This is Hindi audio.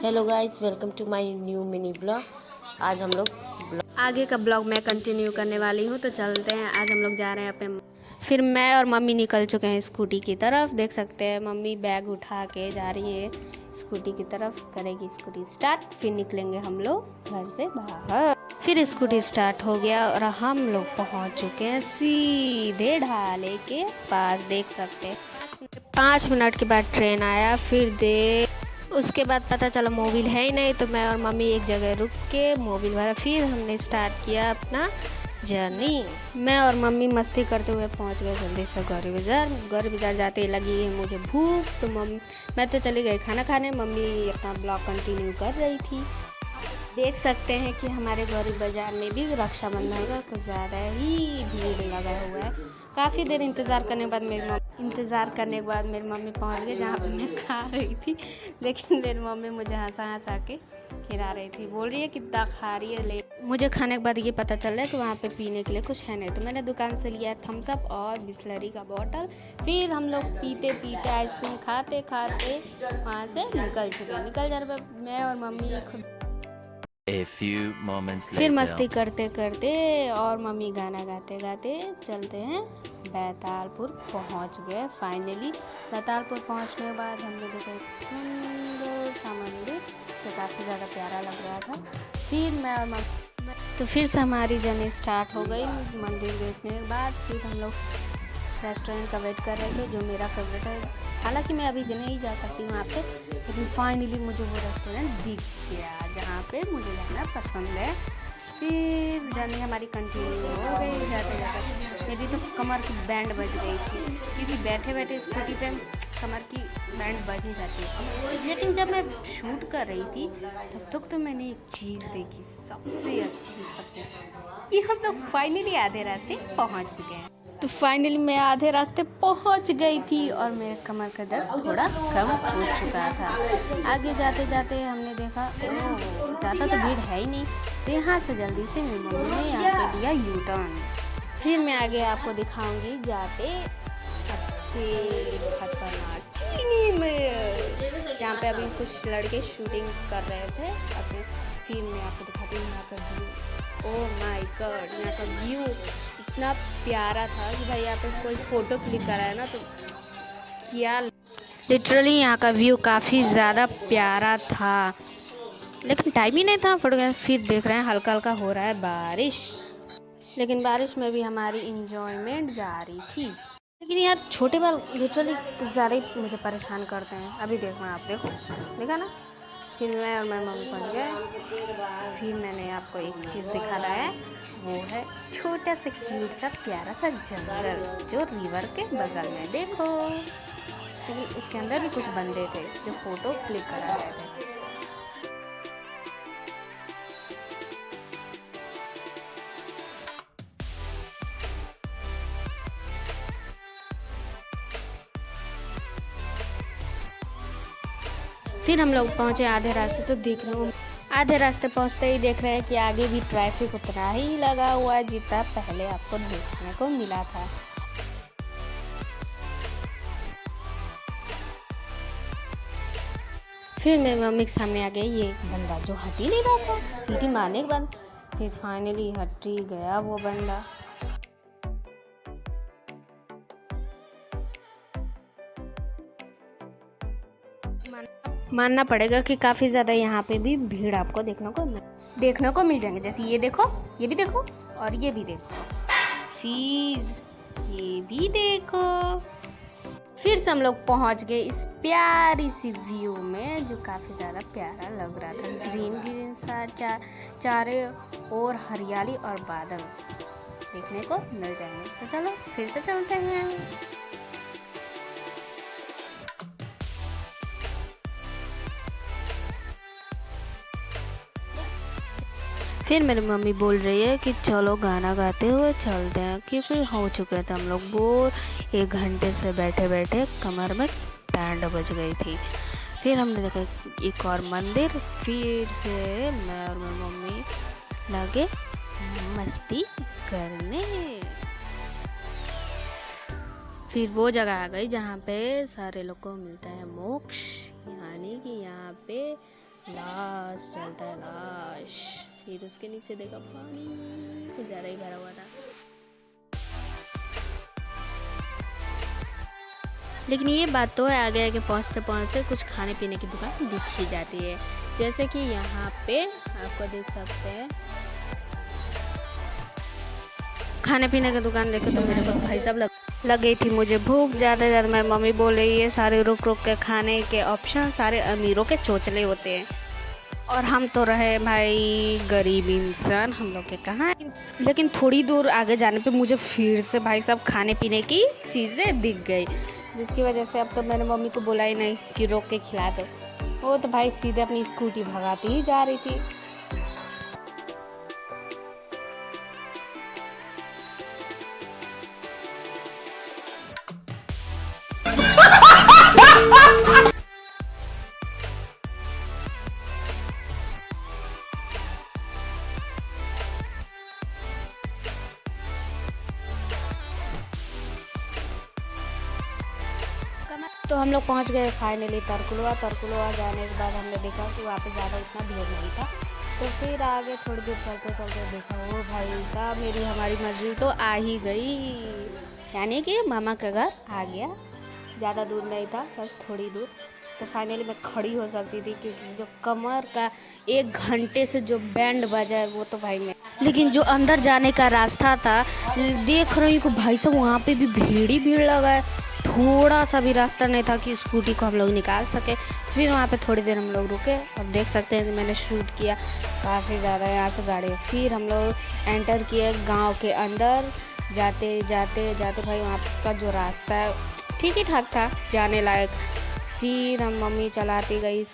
Hello guys, welcome to my new mini blog. आज हम लोग आगे का ब्लॉग मैं कंटिन्यू करने वाली हूँ। तो चलते हैं, आज हम लोग जा रहे हैं अपने। फिर मैं और मम्मी निकल चुके हैं स्कूटी की तरफ। देख सकते हैं मम्मी बैग उठा के जा रही है स्कूटी की तरफ, करेगी स्कूटी स्टार्ट, फिर निकलेंगे हम लोग घर से बाहर। फिर स्कूटी स्टार्ट हो गया और हम लोग पहुँच चुके हैं सीधे ढाले के पास। देख सकते हैं 5 मिनट के बाद ट्रेन आया। फिर उसके बाद पता चला मोबिल है ही नहीं, तो मैं और मम्मी एक जगह रुक के मोबिल भरा। फिर हमने स्टार्ट किया अपना जर्नी। मैं और मम्मी मस्ती करते हुए पहुंच गए जल्दी से गौरी बाज़ार। गौरी बाज़ार जाते ही लगी है मुझे भूख, तो मैं तो चली गई खाना खाने। मम्मी अपना ब्लॉग कंटिन्यू कर रही थी। देख सकते हैं कि हमारे गौरी बाज़ार में भी रक्षाबंधन का कुछ ज़्यादा ही भीड़ लगा हुआ है। काफ़ी देर इंतज़ार करने के बाद मेरी मम्मी पहुंच गई जहाँ पे मैं खा रही थी। लेकिन मेरी मम्मी मुझे हंसा के खिला रही थी, बोल रही है कितना खा रही है। ले मुझे खाने के बाद ये पता चल रहा है कि वहाँ पे पीने के लिए कुछ है नहीं, तो मैंने दुकान से लिया थम्स अप और बिस्लरी का बॉटल। फिर हम लोग पीते पीते आइसक्रीम खाते खाते वहाँ से निकल जाने पर मैं और मम्मी A few moments फिर later. मस्ती करते करते और मम्मी गाना गाते गाते चलते हैं बैतालपुर। पहुंच गए फाइनली। बैतालपुर पहुंचने के बाद हमने देखा एक सुंदर सा मंदिर जो काफ़ी ज़्यादा प्यारा लग रहा था। फिर से हमारी जर्नी स्टार्ट हो गई। मंदिर देखने के बाद फिर हम लोग रेस्टोरेंट का वेट कर रहे थे, जो मेरा फेवरेट है। हालांकि मैं अभी नहीं जा सकती वहाँ पे, लेकिन फाइनली मुझे वो रेस्टोरेंट दिख गया जहाँ पे मुझे जाना पसंद है। फिर जर्नी हमारी कंटिन्यू हो गई। जाते जाते मेरी तो कमर की बैंड बज गई थी, क्योंकि बैठे बैठे स्कूटी पे कमर की बैंड बज ही जाती है। लेकिन जब मैं शूट कर रही थी तब तक तो मैंने एक चीज़ देखी सबसे अच्छी, कि हम लोग फाइनली आधे रास्ते पहुँच चुके हैं। तो फाइनली मैं आधे रास्ते पहुंच गई थी और मेरे कमर का दर्द थोड़ा कम हो चुका था। आगे जाते जाते हमने देखा ज़्यादा तो भीड़ है ही नहीं, तो यहाँ से जल्दी से मेरी मम्मी ने यहाँ पे लिया यू टर्न। फिर मैं आगे आपको दिखाऊंगी जहाँ पे सबसे खतरनाक चीनी में, जहाँ पे अभी कुछ लड़के शूटिंग कर रहे थे अपने। फिर मैं आपको दिखाती हूँ यहाँ का व्यू। ओह माय गॉड, यहाँ का व्यू इतना प्यारा था कि भाई यहाँ पे कोई फ़ोटो क्लिक करा है ना, तो क्या लिटरली यहाँ का व्यू काफ़ी ज़्यादा प्यारा था। लेकिन टाइम ही नहीं था फोटो। फिर देख रहे हैं हल्का हल्का हो रहा है बारिश, लेकिन बारिश में भी हमारी इंजॉयमेंट जारी थी। लेकिन यार छोटे बाल लिटरली ज़्यादा ही मुझे परेशान करते हैं। अभी देखो, आप देखा ना। फिर मैं और मेरी मम्मी पहुंच गए। फिर मैंने आपको एक चीज़ दिखाना है, वो है छोटा सा क्यूट सा प्यारा सा जंगल जो रिवर के बगल में। देखो, लेकिन उसके अंदर भी कुछ बंदे थे जो फ़ोटो क्लिक करा रहे थे। फिर हम लोग पहुँचे आधे रास्ते, तो देख रहे हो आधे रास्ते पहुँचते ही देख रहे हैं कि आगे भी ट्रैफिक उतना ही लगा हुआ है जितना पहले आपको देखने को मिला था। फिर मेरी मम्मी के सामने आ गया ये बंदा जो हट ही नहीं रहा था सीटी मारने के बाद। फिर फाइनली हट ही गया वो बंदा। मानना पड़ेगा कि काफ़ी ज़्यादा यहाँ पे भी भीड़ आपको देखने को मिल जाएंगे। जैसे ये देखो, ये भी देखो और ये भी देखो, फिर ये भी देखो। फिर से हम लोग पहुँच गए इस प्यारी सी व्यू में, जो काफ़ी ज़्यादा प्यारा लग रहा था। ग्रीन ग्रीन सा चारों ओर हरियाली और बादल देखने को मिल जाएंगे। तो चलो फिर से चलते हैं। फिर मेरी मम्मी बोल रही है कि चलो गाना गाते हुए चलते हैं, क्योंकि हो चुके थे हम लोग बोर। 1 घंटे से बैठे बैठे कमर में बैंड बज गई थी। फिर हमने देखा एक और मंदिर। फिर से मैं और मेरी मम्मी लगे मस्ती करने। फिर वो जगह आ गई जहाँ पे सारे लोग को मिलता है मोक्ष, यानी कि यहाँ पे लाश चलता है लाश। फिर उसके नीचे देखा पानी कुछ ज़्यादा ही भरा हुआ था। लेकिन ये बात तो है आगे आगे पहुँचते पहुँचते कुछ खाने पीने की दुकान दिख ही जाती है। जैसे कि यहाँ पे आपको देख सकते हैं खाने पीने की दुकान देखे तो मेरे को भाई साहब लग गई थी मुझे भूख। ज़्यादा ज़्यादा मेरी मम्मी बोल रही है सारे रुक रुक के खाने के ऑप्शन सारे अमीरों के चोचले होते हैं और हम तो रहे भाई गरीब इंसान, हम लोग के कहाँ है। लेकिन थोड़ी दूर आगे जाने पे मुझे फिर से भाई साहब खाने पीने की चीज़ें दिख गई, जिसकी वजह से अब तो मैंने मम्मी को बोला ही नहीं कि रोक के खिला दो। वो तो भाई सीधे अपनी स्कूटी भगाती ही जा रही थी। तो हम लोग पहुंच गए फाइनली तरकुलवा जाने के बाद हमने देखा कि वहाँ पे ज़्यादा उतना भीड़ नहीं था। तो फिर आगे थोड़ी दूर चलते चलते देखा ओ भाई साहब मेरी हमारी मंजिल तो आ ही गई, यानी कि मामा का घर आ गया। ज़्यादा दूर नहीं था, बस थोड़ी दूर। तो फाइनली मैं खड़ी हो सकती थी क्योंकि जो कमर का 1 घंटे से जो बैंड बजा है वो तो भाई मैं। लेकिन जो अंदर जाने का रास्ता था देख रही हूँ भाई साहब वहाँ पे भी भीड़ ही भीड़ लगा है। थोड़ा सा भी रास्ता नहीं था कि स्कूटी को हम लोग निकाल सके। फिर वहाँ पे थोड़ी देर हम लोग रुके और देख सकते हैं मैंने शूट किया काफ़ी ज़्यादा यहाँ से गाड़ी। फिर हम लोग एंटर किए गांव के अंदर। जाते जाते जाते भाई वहाँ का जो रास्ता है ठीक ही ठाक था जाने लायक। फिर हम मम्मी चलाती गई